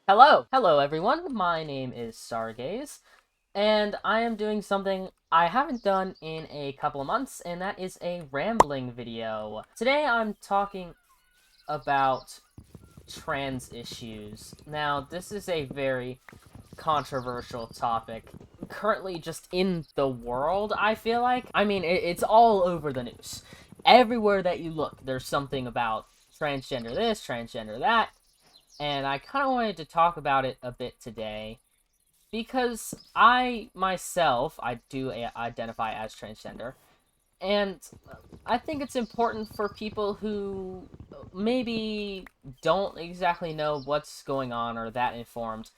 Hello everyone, my name is Stargaze, and I am doing something I haven't done in a couple of months, and that is a rambling video. Today I'm talking about trans issues. Now, this is a very controversial topic, currently just in the world, I feel like. I mean, it's all over the news. Everywhere that you look, there's something about transgender this, transgender that, and I kind of wanted to talk about it a bit today because I myself I do identify as transgender, and I think it's important for people who maybe don't exactly know what's going on or that informed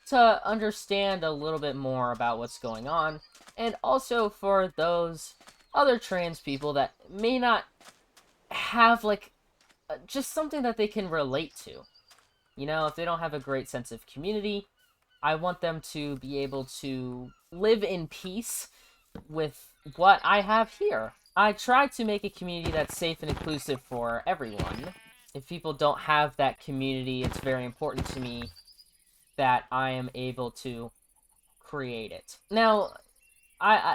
to understand a little bit more about what's going on, and also for those other trans people that may not have like just something that they can relate to. You know, if they don't have a great sense of community, I want them to be able to live in peace with what I have here. I try to make a community that's safe and inclusive for everyone. If people don't have that community, it's very important to me that I am able to create it. Now,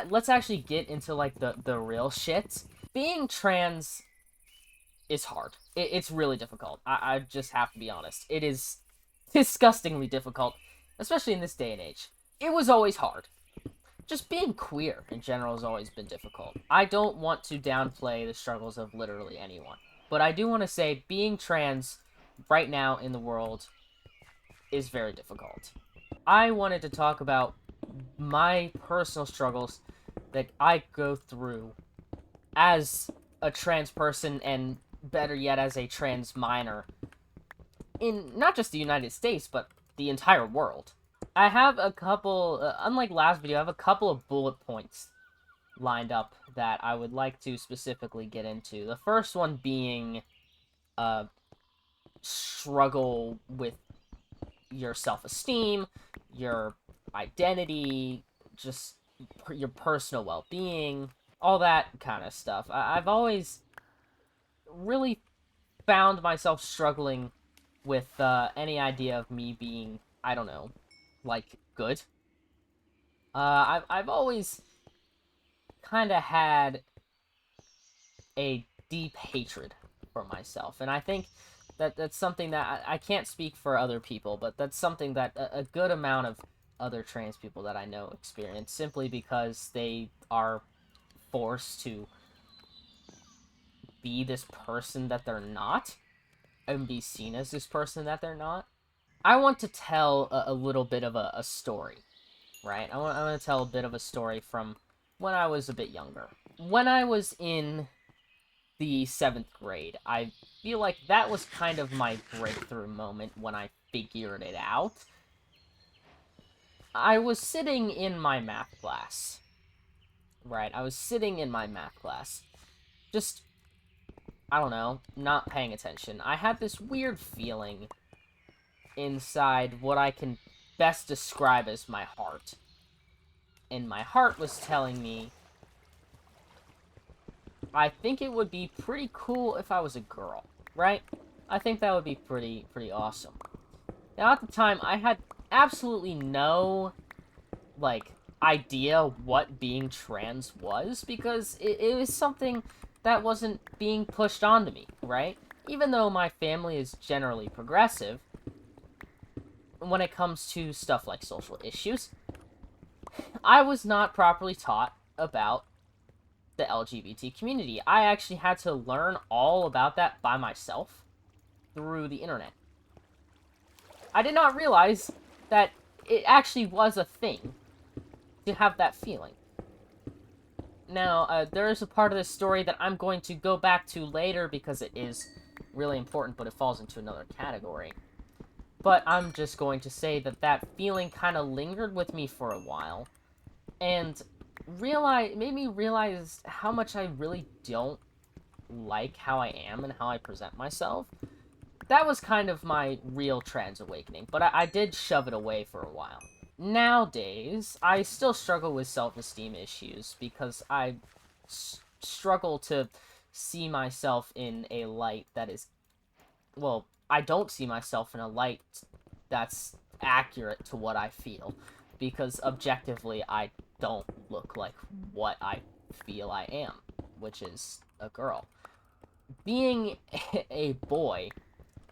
let's actually get into like the real shit. Being trans is hard. It's really difficult. I just have to be honest. It is disgustingly difficult, especially in this day and age. It was always hard. Just being queer in general has always been difficult. I don't want to downplay the struggles of literally anyone, but I do want to say being trans right now in the world is very difficult. I wanted to talk about my personal struggles that I go through as a trans person, and better yet, as a trans minor in not just the United States, but the entire world. I have a couple, unlike last video, I have a couple of bullet points lined up that I would like to specifically get into. The first one being struggle with your self-esteem, your identity, just your personal well-being, all that kind of stuff. I've always really found myself struggling with any idea of me being, I don't know, like good. I've always kind of had a deep hatred for myself, and I think that that's something that I can't speak for other people, but that's something that a good amount of other trans people that I know experience simply because they are forced to be this person that they're not and be seen as this person that they're not. I want to tell a little bit of a story, right? I want to tell a bit of a story from when I was a bit younger. When I was in the 7th grade, I feel like that was kind of my breakthrough moment when I figured it out. I was sitting in my math class, right? I was sitting in my math class, just, I don't know, not paying attention. I had this weird feeling inside what I can best describe as my heart. And my heart was telling me, I think it would be pretty cool if I was a girl, right? I think that would be pretty awesome. Now, at the time, I had absolutely no, like, idea what being trans was, because it was something that wasn't being pushed onto me, right? Even though my family is generally progressive, when it comes to stuff like social issues, I was not properly taught about the LGBT community. I actually had to learn all about that by myself through the internet. I did not realize that it actually was a thing to have that feeling. Now, there is a part of this story that I'm going to go back to later because it is really important, but it falls into another category. But I'm just going to say that that feeling kind of lingered with me for a while, and made me realize how much I really don't like how I am and how I present myself. That was kind of my real trans awakening, but I did shove it away for a while. Nowadays, I still struggle with self-esteem issues because I struggle to see myself in a light that is, well, I don't see myself in a light that's accurate to what I feel, because objectively I don't look like what I feel I am, which is a girl. Being a boy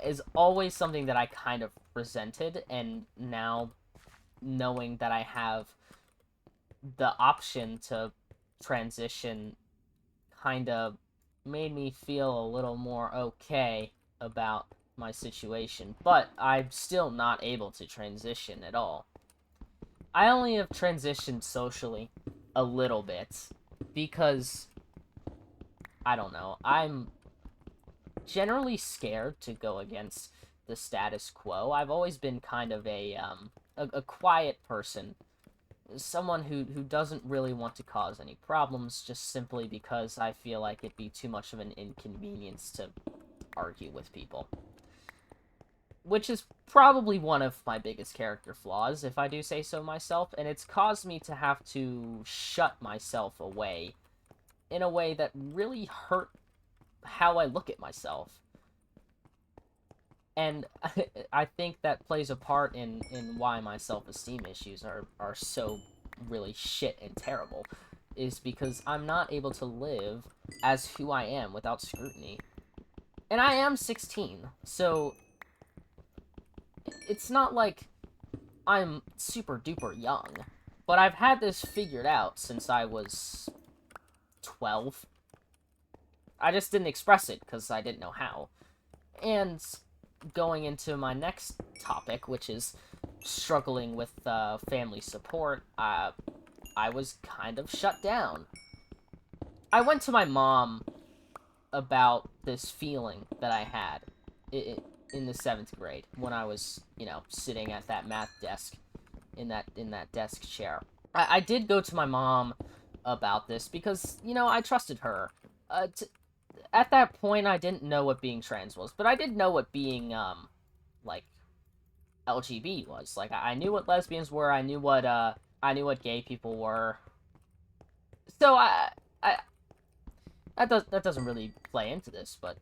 is always something that I kind of resented, and now knowing that I have the option to transition kind of made me feel a little more okay about my situation, but I'm still not able to transition at all. I only have transitioned socially a little bit because, I don't know, I'm generally scared to go against the status quo. I've always been kind of a quiet person, someone who doesn't really want to cause any problems, just simply because I feel like it'd be too much of an inconvenience to argue with people. Which is probably one of my biggest character flaws, if I do say so myself, and it's caused me to have to shut myself away in a way that really hurt how I look at myself. And I think that plays a part in why my self-esteem issues are so really shit and terrible, is because I'm not able to live as who I am without scrutiny. And I am 16, so it's not like I'm super duper young, but I've had this figured out since I was 12. I just didn't express it because I didn't know how. And going into my next topic, which is struggling with family support, I was kind of shut down. I went to my mom about this feeling that I had in the 7th grade when I was, sitting at that math desk in that desk chair. I did go to my mom about this because, I trusted her. At that point, I didn't know what being trans was, but I did know what being, like, LGBT was. Like, I knew what lesbians were, I knew what gay people were. So, that doesn't really play into this, but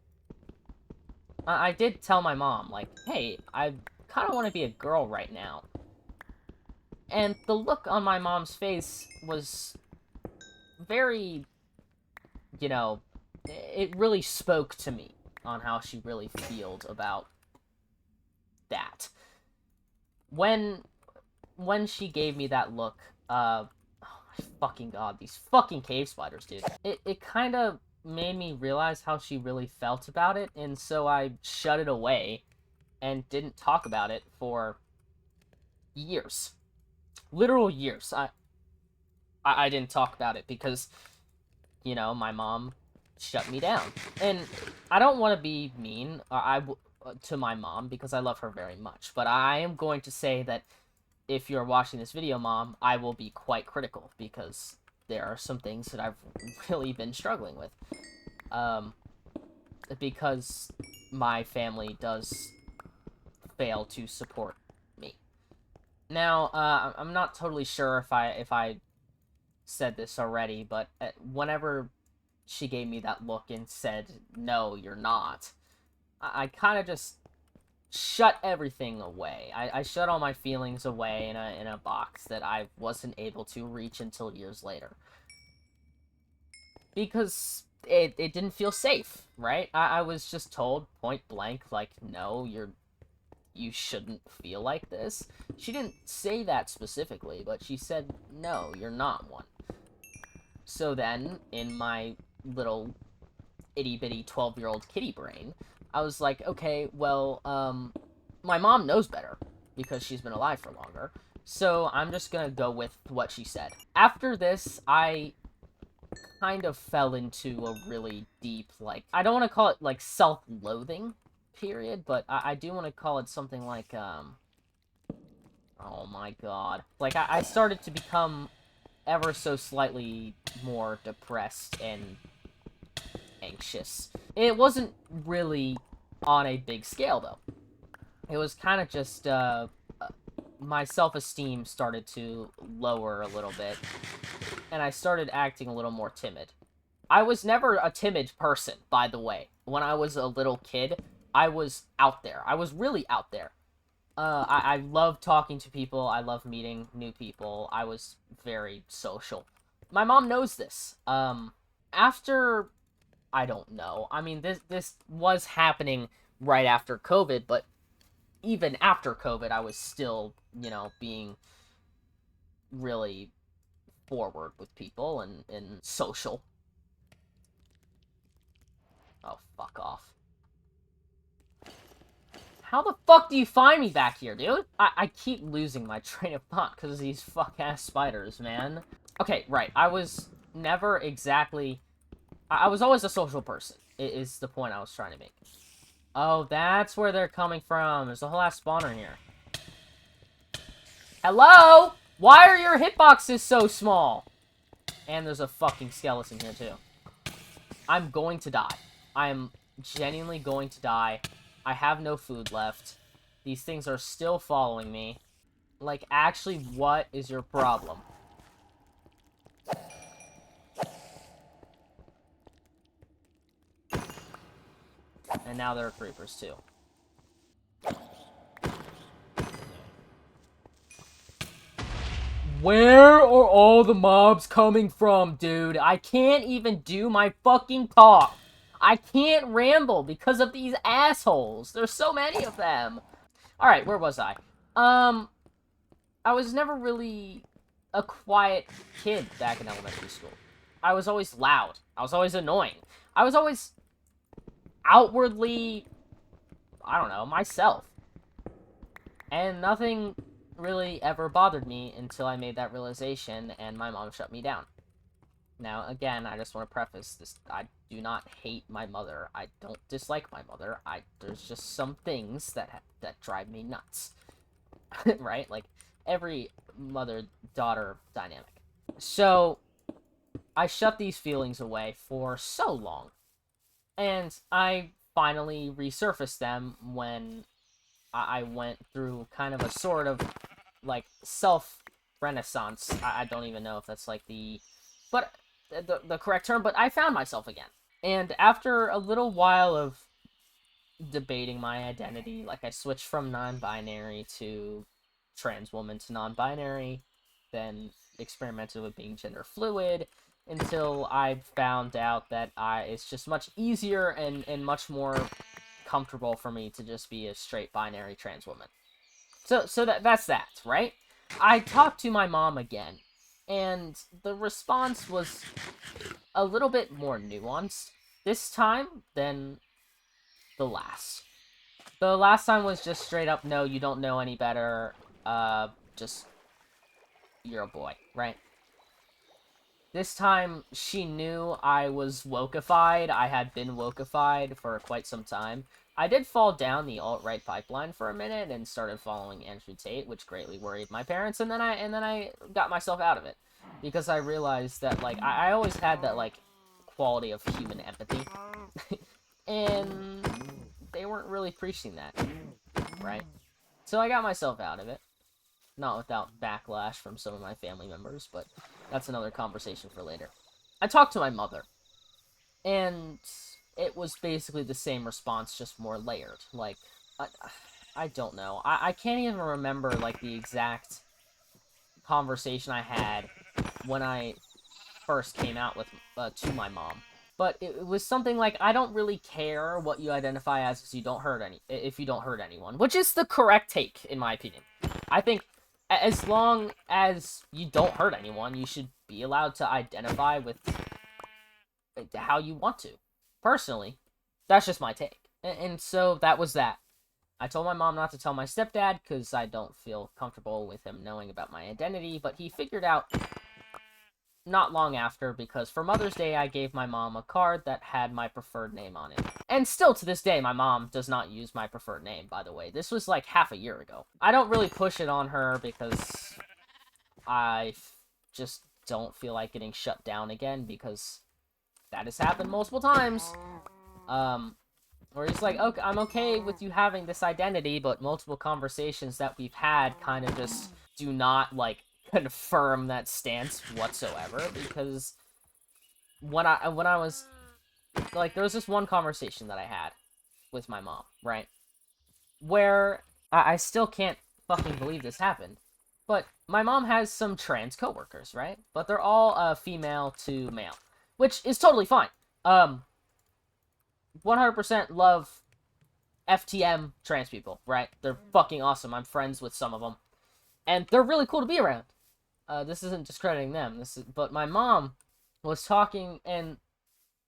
I did tell my mom, like, hey, I kind of want to be a girl right now. And the look on my mom's face was very, it really spoke to me on how she really feels about that. When she gave me that look, oh my fucking god, these fucking cave spiders, dude. It kind of made me realize how she really felt about it, and so I shut it away and didn't talk about it for years. Literal years. I didn't talk about it because, my mom shut me down. And I don't want to be mean to my mom because I love her very much, but I am going to say that if you're watching this video, Mom, I will be quite critical because there are some things that I've really been struggling with. Because my family does fail to support me. Now, I'm not totally sure if I said this already, but whenever she gave me that look and said, no, you're not, I kind of just shut everything away. I shut all my feelings away in a box that I wasn't able to reach until years later. Because it didn't feel safe, right? I was just told point blank, like, no, you shouldn't feel like this. She didn't say that specifically, but she said, no, you're not one. So then, in my little itty-bitty 12-year-old kitty brain, I was like, okay, well, my mom knows better, because she's been alive for longer, so I'm just gonna go with what she said. After this, I kind of fell into a really deep, like, I don't want to call it, like, self-loathing period, but I do want to call it something like, oh my god. Like, I started to become ever so slightly more depressed and anxious. It wasn't really on a big scale, though. It was kind of just, my self-esteem started to lower a little bit, and I started acting a little more timid. I was never a timid person, by the way. When I was a little kid, I was out there. I was really out there. I love talking to people. I love meeting new people. I was very social. My mom knows this. After I don't know. I mean, this was happening right after COVID, but even after COVID, I was still, being really forward with people and social. Oh, fuck off. How the fuck do you find me back here, dude? I keep losing my train of thought because of these fuck-ass spiders, man. Okay, right. I was never exactly... I was always a social person, is the point I was trying to make. Oh, that's where they're coming from. There's a whole ass spawner here. Hello? Why are your hitboxes so small? And there's a fucking skeleton here, too. I'm going to die. I am genuinely going to die. I have no food left. These things are still following me. Like, actually, what is your problem? And now there are creepers, too. Where are all the mobs coming from, dude? I can't even do my fucking talk. I can't ramble because of these assholes. There's so many of them. Alright, where was I? I was never really a quiet kid back in elementary school. I was always loud. I was always annoying. I was always outwardly, I don't know, myself. And nothing really ever bothered me until I made that realization and my mom shut me down. Now, again, I just want to preface this. I do not hate my mother. I don't dislike my mother. There's just some things that drive me nuts. Right? Like, every mother-daughter dynamic. So, I shut these feelings away for so long. And I finally resurfaced them when I went through kind of a sort of, like, self-renaissance. I don't even know if that's, like, the correct term, but I found myself again. And after a little while of debating my identity, like, I switched from non-binary to trans woman to non-binary, then experimented with being gender fluid, until I found out that it's just much easier and much more comfortable for me to just be a straight binary trans woman. So that's that, right? I talked to my mom again, and the response was a little bit more nuanced this time than the last. The last time was just straight up, no, you don't know any better, just, you're a boy, right? This time, she knew I was wokeified. I had been wokeified for quite some time. I did fall down the alt-right pipeline for a minute and started following Andrew Tate, which greatly worried my parents, and then I got myself out of it. Because I realized that, like, I always had that, like, quality of human empathy. And they weren't really preaching that, right? So I got myself out of it. Not without backlash from some of my family members, but that's another conversation for later. I talked to my mother, and it was basically the same response, just more layered. Like, I don't know. I can't even remember, like, the exact conversation I had when I first came out with to my mom. But it was something like, I don't really care what you identify as if you don't hurt anyone, which is the correct take, in my opinion. I think as long as you don't hurt anyone, you should be allowed to identify with how you want to. Personally, that's just my take. And so that was that. I told my mom not to tell my stepdad because I don't feel comfortable with him knowing about my identity, but he figured out not long after, because for Mother's Day I gave my mom a card that had my preferred name on it. And still to this day, my mom does not use my preferred name, by the way. This was like half a year ago. I don't really push it on her because I just don't feel like getting shut down again, because that has happened multiple times. Where it's like, okay, I'm okay with you having this identity, but multiple conversations that we've had kind of just do not, like, confirm that stance whatsoever, because when I was, like, there was this one conversation that I had with my mom, right? Where I still can't fucking believe this happened. But my mom has some trans coworkers, right? But they're all female to male, which is totally fine. 100% love FTM trans people, right? They're fucking awesome. I'm friends with some of them, and they're really cool to be around. This isn't discrediting them. But my mom was talking, and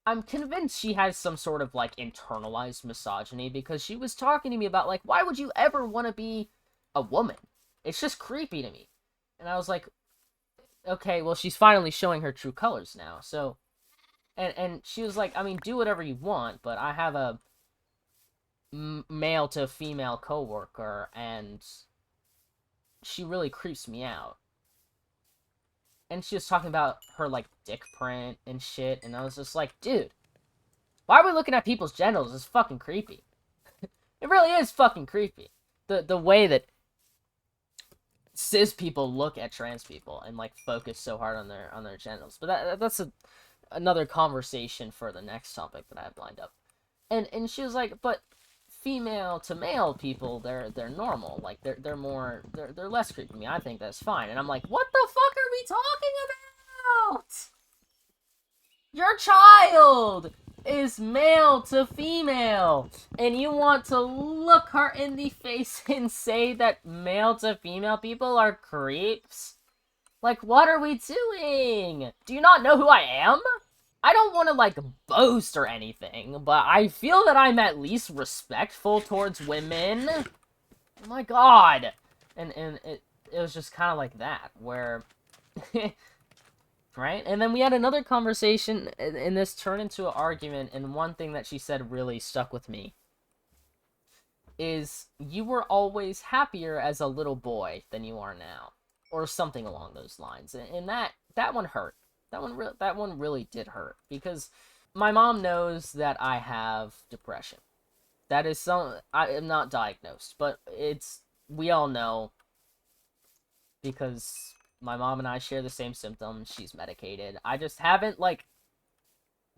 I'm convinced she has some sort of, like, internalized misogyny, because she was talking to me about, like, why would you ever want to be a woman? It's just creepy to me. And I was like, okay, well, she's finally showing her true colors now, so... And she was like, I mean, do whatever you want, but I have a male to female coworker, and she really creeps me out. And she was talking about her, like, dick print and shit, and I was just like, dude, why are we looking at people's genitals? It's fucking creepy. It really is fucking creepy. The way that cis people look at trans people and, like, focus so hard on their genitals. But that's another conversation for the next topic that I have lined up. And she was like, but female to male people, they're normal. Like, they're less creepy to me. I think that's fine. And I'm like, what the fuck are we talking about? Your child is male to female, and you want to look her in the face and say that male to female people are creeps? Like, what are we doing? Do you not know who I am? I don't want to, like, boast or anything, but I feel that I'm at least respectful towards women. Oh my god. And it was just kind of like that, where... right? And then we had another conversation, and this turned into an argument, and one thing that she said really stuck with me is, you were always happier as a little boy than you are now. Or something along those lines. And that one hurt. That one really did hurt, because my mom knows that I have depression. That is I am not diagnosed, but we all know, because my mom and I share the same symptoms. She's medicated. I just haven't, like,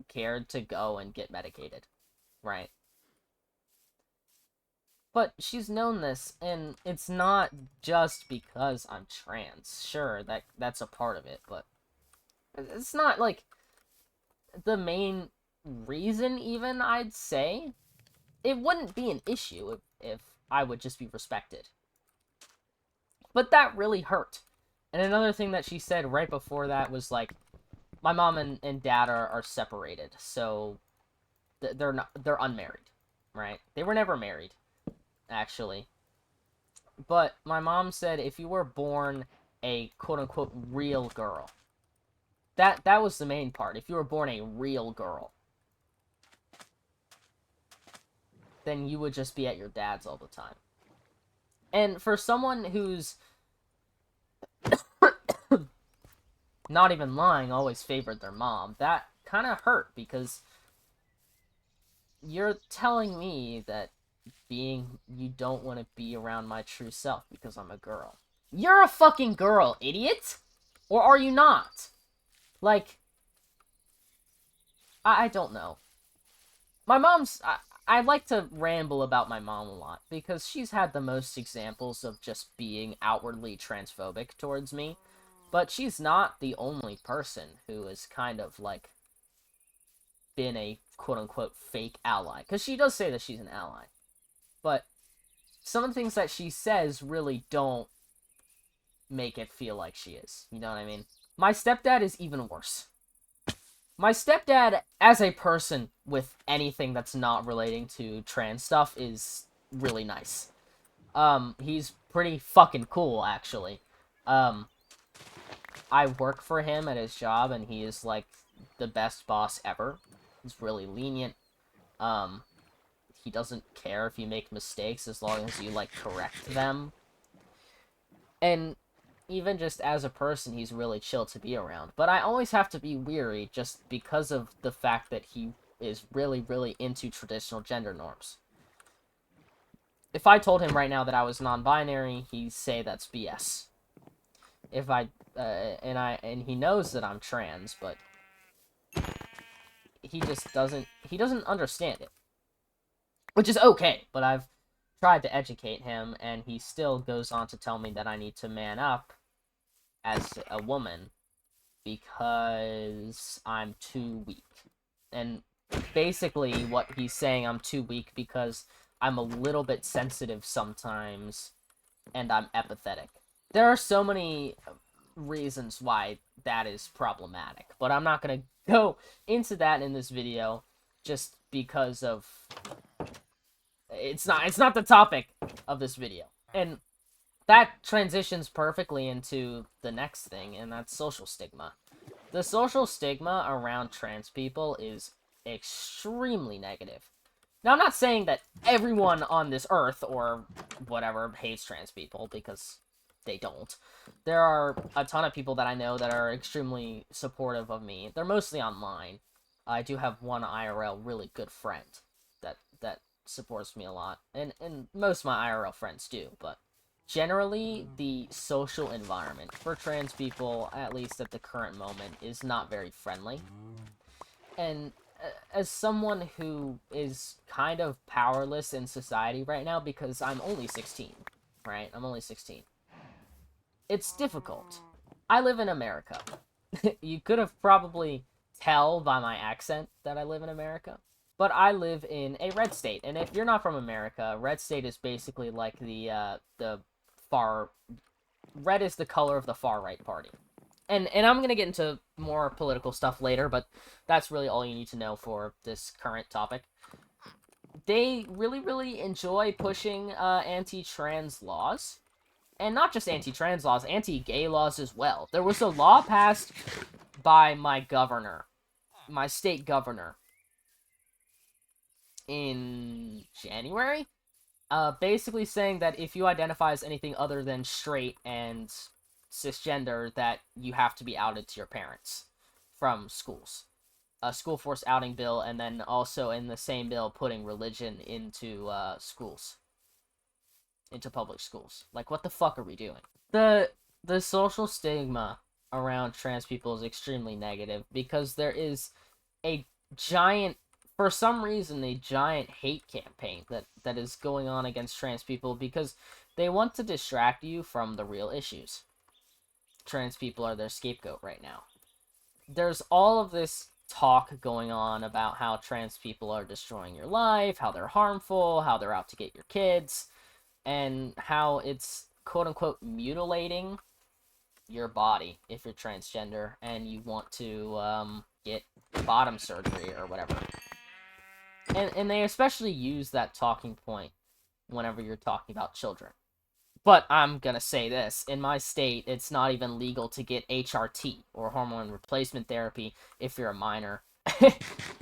cared to go and get medicated, right? But she's known this, and it's not just because I'm trans. Sure, that's a part of it, but it's not, like, the main reason, even, I'd say. It wouldn't be an issue if I would just be respected. But that really hurt. And another thing that she said right before that was, like, my mom and dad are separated, so they're unmarried, right? They were never married, actually. But my mom said, if you were born a quote-unquote real girl, that was the main part. If you were born a real girl, then you would just be at your dad's all the time. And for someone who's not even lying, always favored their mom, that kind of hurt, because you're telling me that you don't want to be around my true self because I'm a girl. You're a fucking girl, idiot! Or are you not? Like, I don't know. My mom's... I like to ramble about my mom a lot, because she's had the most examples of just being outwardly transphobic towards me. But she's not the only person who has kind of, like, been a quote-unquote fake ally. Because she does say that she's an ally. But some of the things that she says really don't make it feel like she is. You know what I mean? My stepdad is even worse. My stepdad, as a person with anything that's not relating to trans stuff, is really nice. He's pretty fucking cool, actually. I work for him at his job, and he is, like, the best boss ever. He's really lenient. He doesn't care if you make mistakes as long as you, like, correct them. And even just as a person, he's really chill to be around. But I always have to be weary just because of the fact that he is really, really into traditional gender norms. If I told him right now that I was non-binary, he'd say that's BS. If and he knows that I'm trans, but he just doesn't understand it. Which is okay, but tried to educate him, and he still goes on to tell me that I need to man up as a woman because I'm too weak. And basically what he's saying, I'm too weak because I'm a little bit sensitive sometimes and I'm empathetic. There are so many reasons why that is problematic, but I'm not going to go into that in this video just because of it's not the topic of this video. And that transitions perfectly into the next thing, and that's social stigma. The social stigma around trans people is extremely negative. Now, I'm not saying that everyone on this earth or whatever hates trans people, because they don't. There are a ton of people that I know that are extremely supportive of me. They're mostly online. I do have one IRL really good friend that supports me a lot, and most of my IRL friends do, but generally, the social environment for trans people, at least at the current moment, is not very friendly. And as someone who is kind of powerless in society right now, because I'm only 16, right? I'm only 16. It's difficult. I live in America. You could have probably tell by my accent that I live in America. But I live in a red state, and if you're not from America, red state is basically like the far red is the color of the far right party. And I'm gonna get into more political stuff later, but that's really all you need to know for this current topic. They really enjoy pushing anti-trans laws, and not just anti-trans laws, anti-gay laws as well. There was a law passed by my governor, my state governor, in January, basically saying that if you identify as anything other than straight and cisgender, that you have to be outed to your parents from schools. A school force outing bill, and then also in the same bill putting religion into schools, into public schools. Like, what the fuck are we doing? The social stigma around trans people is extremely negative because there is a giant, for some reason, a giant hate campaign that is going on against trans people because they want to distract you from the real issues. Trans people are their scapegoat right now. There's all of this talk going on about how trans people are destroying your life, how they're harmful, how they're out to get your kids, and how it's quote-unquote mutilating your body if you're transgender and you want to get bottom surgery or whatever. And they especially use that talking point whenever you're talking about children. But I'm gonna say this, in my state, it's not even legal to get HRT, or hormone replacement therapy, if you're a minor.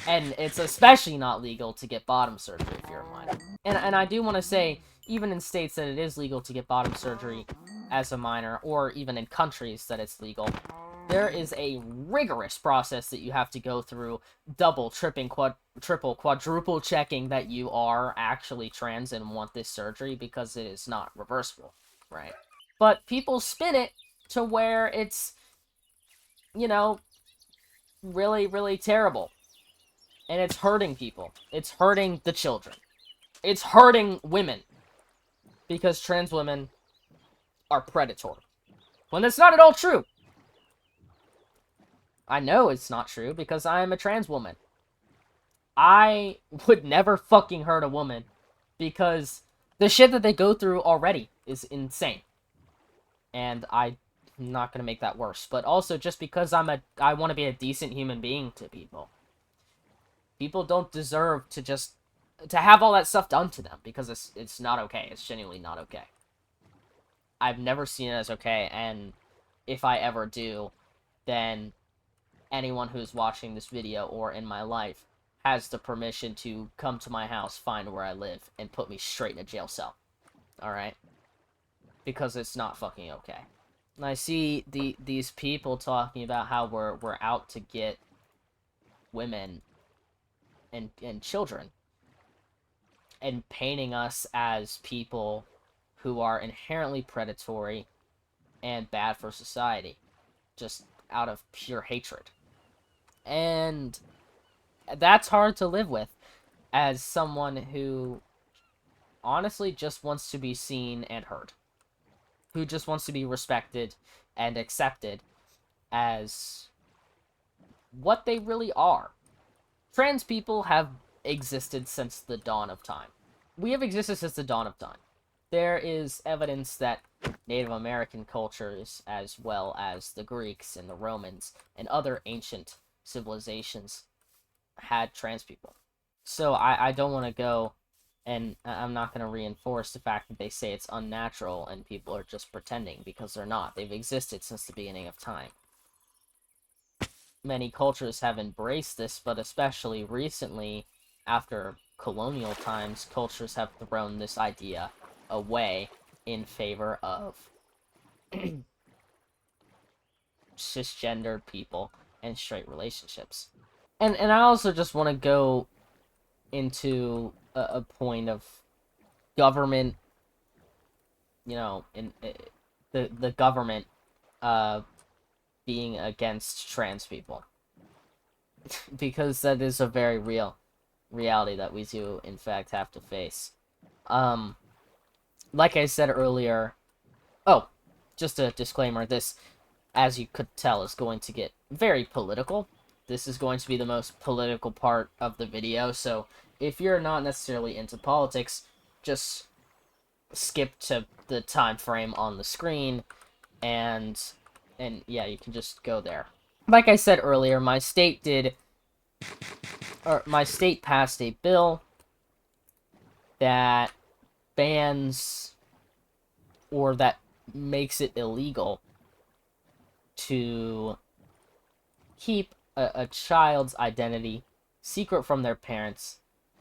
And it's especially not legal to get bottom surgery if you're a minor. And I do want to say, even in states that it is legal to get bottom surgery as a minor, or even in countries that it's legal, there is a rigorous process that you have to go through, double, triple, quadruple checking that you are actually trans and want this surgery, because it is not reversible, right? But people spin it to where it's, you know, really terrible. And it's hurting people. It's hurting the children. It's hurting women. Because trans women are predatory. When that's not at all true. I know it's not true because I am a trans woman. I would never fucking hurt a woman because the shit that they go through already is insane. And I'm not gonna make that worse. But also just because I want to be a decent human being to people. People don't deserve to have all that stuff done to them because it's not okay. It's genuinely not okay. I've never seen it as okay, and if I ever do, then anyone who's watching this video or in my life has the permission to come to my house, find where I live, and put me straight in a jail cell. Alright? Because it's not fucking okay. And I see these people talking about how we're out to get women and children, and painting us as people who are inherently predatory and bad for society, just out of pure hatred. And that's hard to live with as someone who honestly just wants to be seen and heard, who just wants to be respected and accepted as what they really are. Trans people have existed since the dawn of time. We have existed since the dawn of time. There is evidence that Native American cultures, as well as the Greeks and the Romans and other ancient civilizations, had trans people. So I don't want to go, and I'm not going to reinforce the fact that they say it's unnatural and people are just pretending, because they're not. They've existed since the beginning of time. Many cultures have embraced this, but especially recently, after colonial times, cultures have thrown this idea away in favor of cisgendered people and straight relationships. And I also just want to go into a point of government, in the government being against trans people. Because that is a very real reality that we do, in fact, have to face. Like I said earlier... Oh, just a disclaimer, this, as you could tell, is going to get very political. This is going to be the most political part of the video, so if you're not necessarily into politics, just skip to the time frame on the screen, and yeah, you can just go there. Like I said earlier, my state passed a bill that bans, or that makes it illegal to keep a child's identity secret from their parents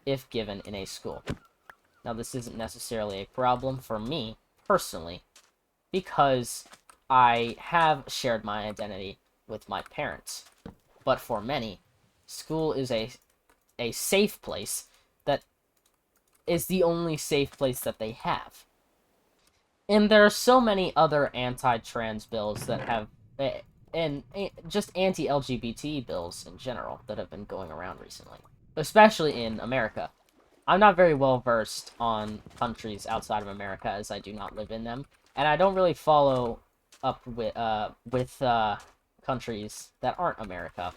if given in a school. Now, this isn't necessarily a problem for me, personally, because I have shared my identity with my parents. But for many, school is a safe place that is the only safe place that they have. And there are so many other anti-trans bills that have, and just anti-LGBT bills in general that have been going around recently, especially in America. I'm not very well versed on countries outside of America, as I do not live in them, and I don't really follow up with countries that aren't America.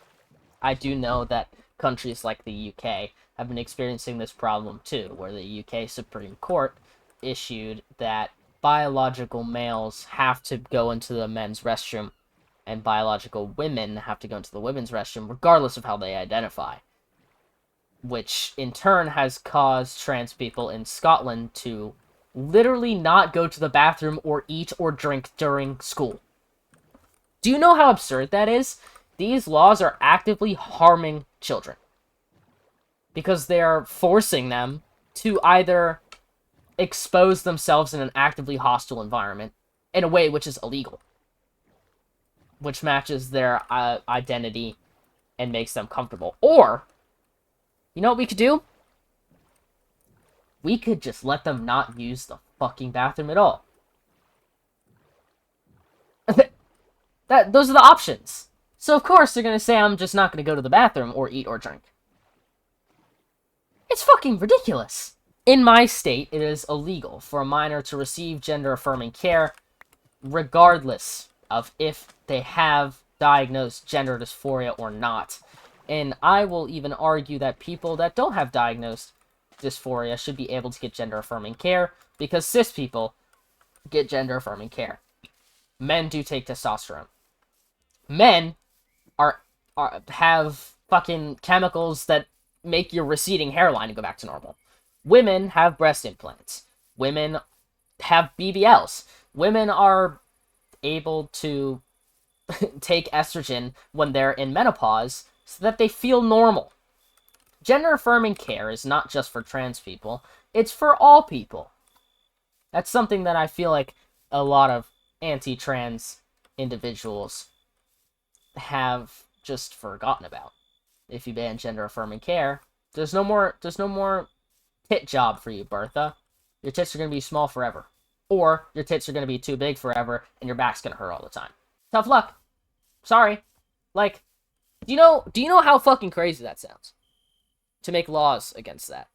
I do know that countries like the UK have been experiencing this problem too, where the UK Supreme Court issued that biological males have to go into the men's restroom, and biological women have to go into the women's restroom, regardless of how they identify. Which, in turn, has caused trans people in Scotland to literally not go to the bathroom or eat or drink during school. Do you know how absurd that is? These laws are actively harming children, because they are forcing them to either expose themselves in an actively hostile environment in a way which is illegal, which matches their identity and makes them comfortable. Or, you know what we could do? We could just let them not use the fucking bathroom at all. Those are the options. So of course they're gonna say I'm just not gonna go to the bathroom or eat or drink. It's fucking ridiculous. In my state, it is illegal for a minor to receive gender-affirming care, regardless of if they have diagnosed gender dysphoria or not. And I will even argue that people that don't have diagnosed dysphoria should be able to get gender-affirming care, because cis people get gender-affirming care. Men do take testosterone. Men have fucking chemicals that make your receding hairline go back to normal. Women have breast implants. Women have BBLs. Women are able to take estrogen when they're in menopause so that they feel normal. Gender-affirming care is not just for trans people, it's for all people. That's something that I feel like a lot of anti-trans individuals have just forgotten about. If you ban gender-affirming care, there's no more tit job for you, Bertha. Your tits are going to be small forever. Or your tits are going to be too big forever, and your back's going to hurt all the time. Tough luck. Sorry. Like, do you know how fucking crazy that sounds? To make laws against that.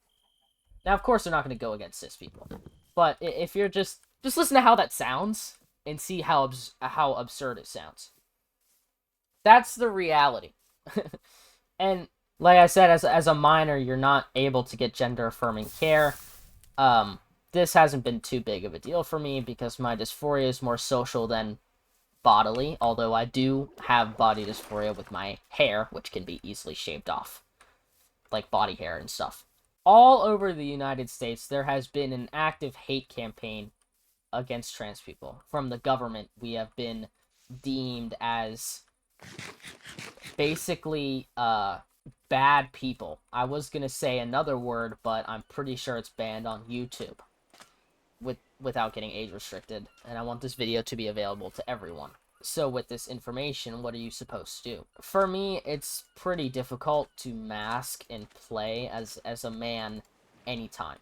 Now, of course, they're not going to go against cis people, but if you're just listen to how that sounds and see how absurd it sounds. That's the reality. And like I said, as a minor, you're not able to get gender affirming care. This hasn't been too big of a deal for me because my dysphoria is more social than bodily, although I do have body dysphoria with my hair, which can be easily shaved off, like body hair and stuff. All over the United States, there has been an active hate campaign against trans people. From the government, we have been deemed as basically bad people. I was gonna say another word, but I'm pretty sure it's banned on YouTube without getting age restricted, and I want this video to be available to everyone. So with this information, what are you supposed to do? For me, it's pretty difficult to mask and play as a man anytime.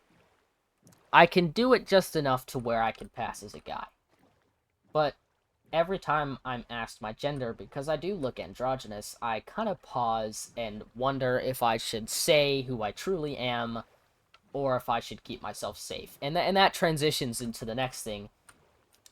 I can do it just enough to where I can pass as a guy. But every time I'm asked my gender, because I do look androgynous, I kind of pause and wonder if I should say who I truly am, or if I should keep myself safe. And that transitions into the next thing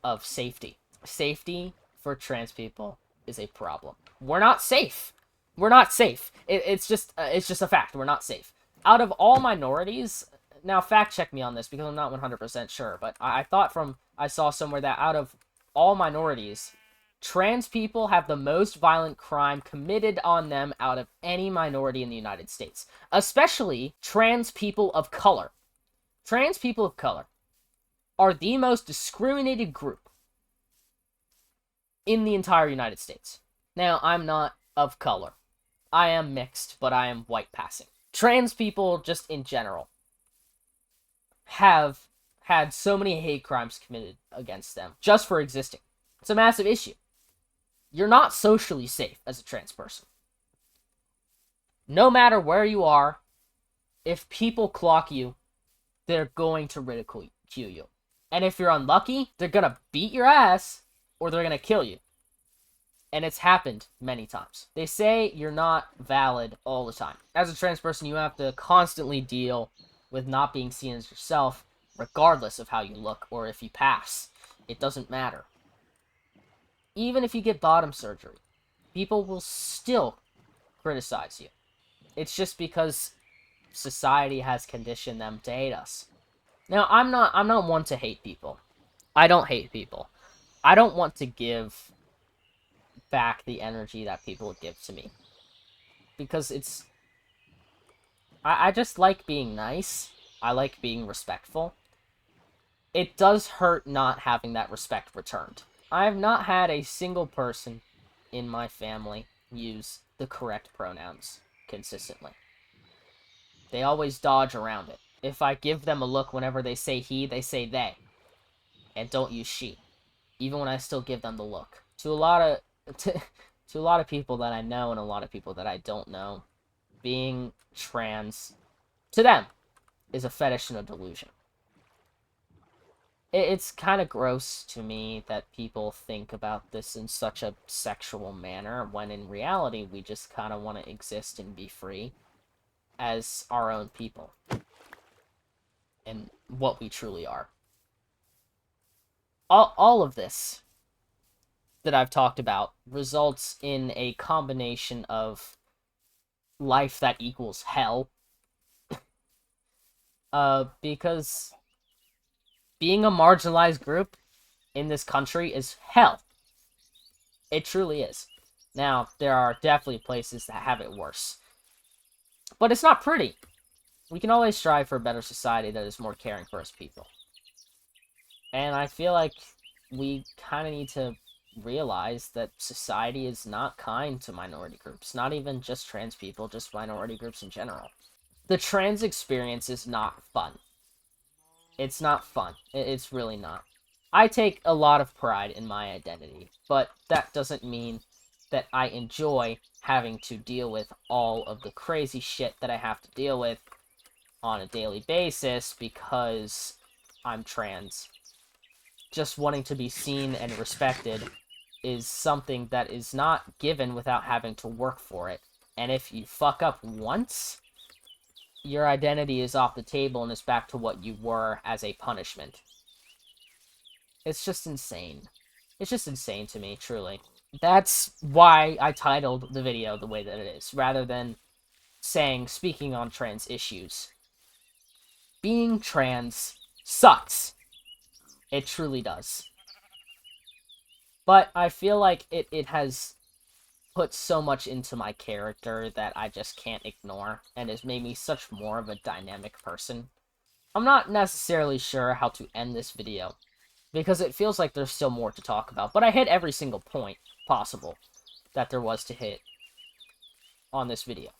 of safety. Safety for trans people is a problem. We're not safe. We're not safe. It's just a fact. We're not safe. Out of all minorities, now fact check me on this because I'm not 100% sure, but I thought I saw somewhere that out of all minorities, trans people have the most violent crime committed on them out of any minority in the United States, especially trans people of color. Trans people of color are the most discriminated group in the entire United States. Now, I'm not of color. I am mixed, but I am white passing. Trans people, just in general, have had so many hate crimes committed against them just for existing. It's a massive issue. You're not socially safe as a trans person. No matter where you are, if people clock you, they're going to ridicule you. And if you're unlucky, they're going to beat your ass or they're going to kill you. And it's happened many times. They say you're not valid all the time. As a trans person, you have to constantly deal with not being seen as yourself, regardless of how you look or if you pass. It doesn't matter. Even if you get bottom surgery, people will still criticize you. It's just because society has conditioned them to hate us. Now, I'm not one to hate people. I don't hate people. I don't want to give back the energy that people give to me. Because I just like being nice. I like being respectful. It does hurt not having that respect returned. I have not had a single person in my family use the correct pronouns consistently. They always dodge around it. If I give them a look whenever they say he, they say they. And don't use she. Even when I still give them the look. To a lot of people that I know and a lot of people that I don't know, being trans, to them, is a fetish and a delusion. It's kind of gross to me that people think about this in such a sexual manner, when in reality, we just kind of want to exist and be free as our own people. And what we truly are. All of this that I've talked about results in a combination of life that equals hell. Because being a marginalized group in this country is hell. It truly is. Now, there are definitely places that have it worse. But it's not pretty. We can always strive for a better society that is more caring for us people. And I feel like we kind of need to realize that society is not kind to minority groups. Not even just trans people, just minority groups in general. The trans experience is not fun. It's not fun. It's really not. I take a lot of pride in my identity, but that doesn't mean that I enjoy having to deal with all of the crazy shit that I have to deal with on a daily basis because I'm trans. Just wanting to be seen and respected is something that is not given without having to work for it. And if you fuck up once, your identity is off the table and is back to what you were as a punishment. It's just insane. It's just insane to me, truly. That's why I titled the video the way that it is, rather than saying, speaking on trans issues. Being trans sucks. It truly does. But I feel like it has put so much into my character that I just can't ignore, and has made me such more of a dynamic person. I'm not necessarily sure how to end this video, because it feels like there's still more to talk about, but I hit every single point possible that there was to hit on this video.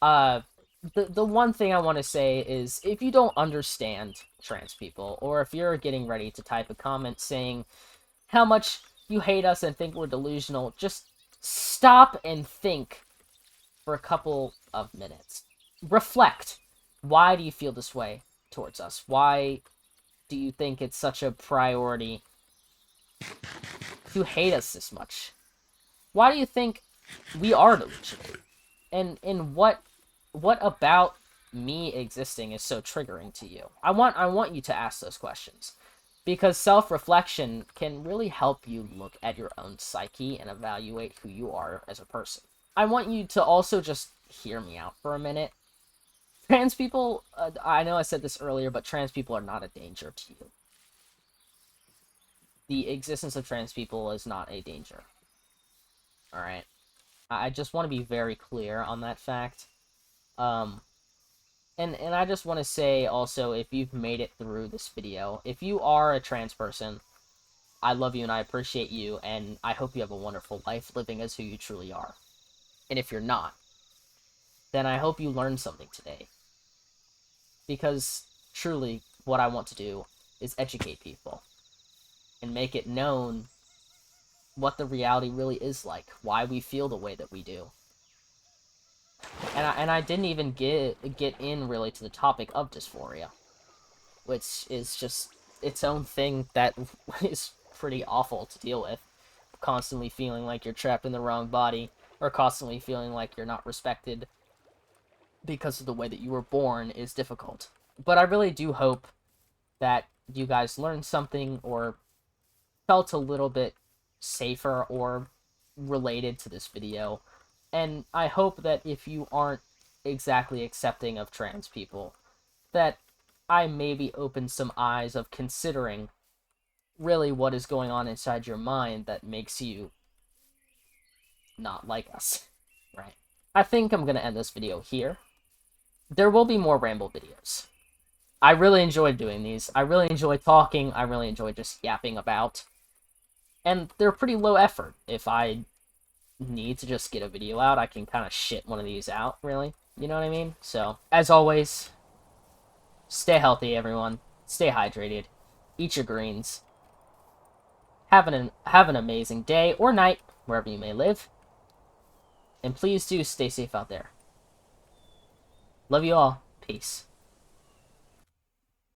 The one thing I want to say is, if you don't understand trans people, or if you're getting ready to type a comment saying how much you hate us and think we're delusional, just stop and think for a couple of minutes. Reflect. Why do you feel this way towards us? Why do you think it's such a priority to hate us this much? Why do you think we are delusional? And what about me existing is so triggering to you? I want you to ask those questions, because self-reflection can really help you look at your own psyche and evaluate who you are as a person. I want you to also just hear me out for a minute. Trans people, I know I said this earlier, but trans people are not a danger to you. The existence of trans people is not a danger. Alright? I just want to be very clear on that fact. And I just want to say also, if you've made it through this video, if you are a trans person, I love you and I appreciate you, and I hope you have a wonderful life living as who you truly are. And if you're not, then I hope you learned something today. Because truly, what I want to do is educate people and make it known what the reality really is like, why we feel the way that we do. And I didn't even get in really to the topic of dysphoria, which is just its own thing that is pretty awful to deal with. Constantly feeling like you're trapped in the wrong body, or constantly feeling like you're not respected because of the way that you were born is difficult. But I really do hope that you guys learned something, or felt a little bit safer or related to this video. And I hope that if you aren't exactly accepting of trans people, that I maybe open some eyes of considering really what is going on inside your mind that makes you not like us, right? I think I'm going to end this video here. There will be more ramble videos. I really enjoyed doing these. I really enjoy talking. I really enjoy just yapping about. And they're pretty low effort. If I need to just get a video out, I can kind of shit one of these out, really. You know what I mean? So, as always, stay healthy, everyone. Stay hydrated. Eat your greens. Have an amazing day or night, wherever you may live. And please do stay safe out there. Love you all. Peace.